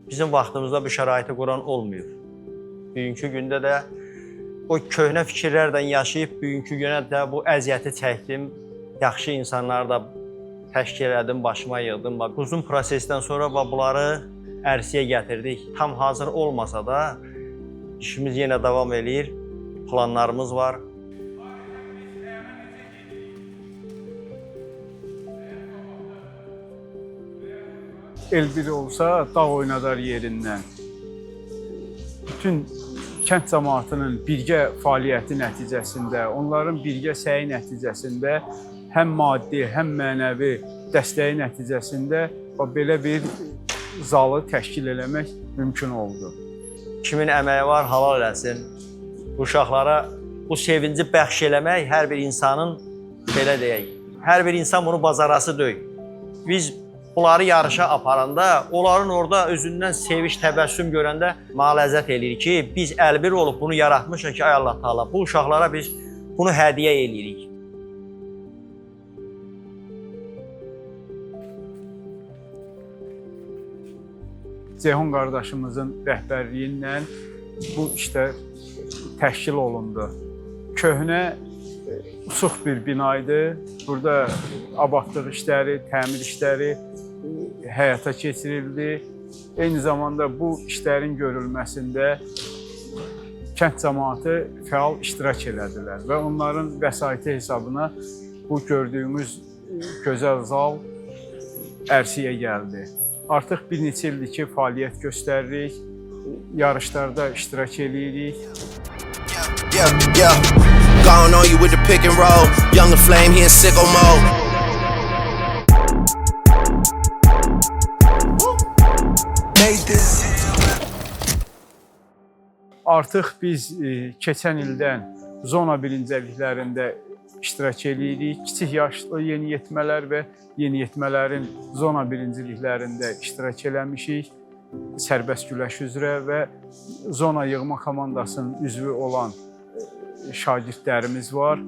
Bizim vaxtımızda bu şəraiti quran olmuyor. Bugünkü gündə də o köhnə fikirlərdən yaşayıb, bugünkü günə də bu əziyyəti çəkdim. Yaxşı insanları da təşkil elədim, başıma yığdım. Uzun prosesdən sonra bunları ərsiyə gətirdik. Tam hazır olmasa da işimiz yenə davam eləyir, planlarımız var. El bir olsa dağ oynadar yerindən. Bütün kənd cəmaatının birgə fəaliyyəti nəticəsində, onların birgə səyi nəticəsində həm maddi, həm mənəvi dəstəyi nəticəsində belə bir zalı təşkil eləmək mümkün oldu. Kimin əməyi var, halal eləsin. Bu uşaqlara bu sevinci bəxş eləmək hər bir insanın, belə deyək, hər bir insan bunu bacarası deyil. Biz bunları yarışa aparanda, onların orada özündən seviş, təbəssüm görəndə ləzzət eləyirik ki, biz əlbir olub bunu yaratmışıq ki, ay Allah Taala, bu uşaqlara biz bunu hədiyyə eləyirik. Ceyhun qardaşımızın rəhbərliyi ilə bu işlər təşkil olundu. Köhnə, usuq bir bina idi. Burada abadlıq işləri, təmir işləri həyata keçirildi. Eyni zamanda bu işlərin görülməsində kənd cəmaatı fəal iştirak elədilər və onların vəsaiti hesabına bu gördüyümüz gözəl zal ərsiyə gəldi. Artıq bir neçə ildir ki, fəaliyyət göstəririk, yarışlarda iştirak eləyirik. Going on you with the pick and roll, young and flame here in sicko mode. Artıq biz keçən ildən zona birinciliklərində iştirak eləyirik. Kiçik yaşlı yeniyetmələr və yeniyetmələrin zona birinciliklərində iştirak eləmişik. Sərbəst güləş üzrə və zona yığma komandasının üzvü olan şagirdlərimiz var.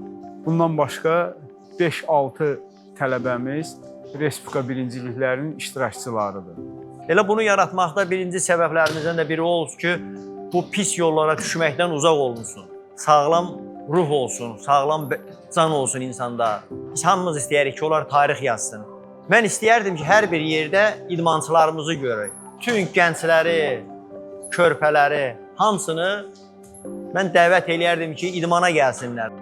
Bundan başqa 5-6 tələbəmiz Respublika birinciliklərinin iştirakçılarıdır. Elə bunu yaratmaqda birinci səbəblərimizdən də biri olsun ki, bu pis yollara düşməkdən uzaq olunsun. Sağlam ruh olsun, sağlam can olsun insanda. Biz hamımız istəyirik ki, onlar tarix yazsın. Mən istəyərdim ki, hər bir yerdə idmançılarımızı görək. Tüm gəncləri, körpələri, hamısını mən dəvət eləyərdim ki, idmana gəlsinlər.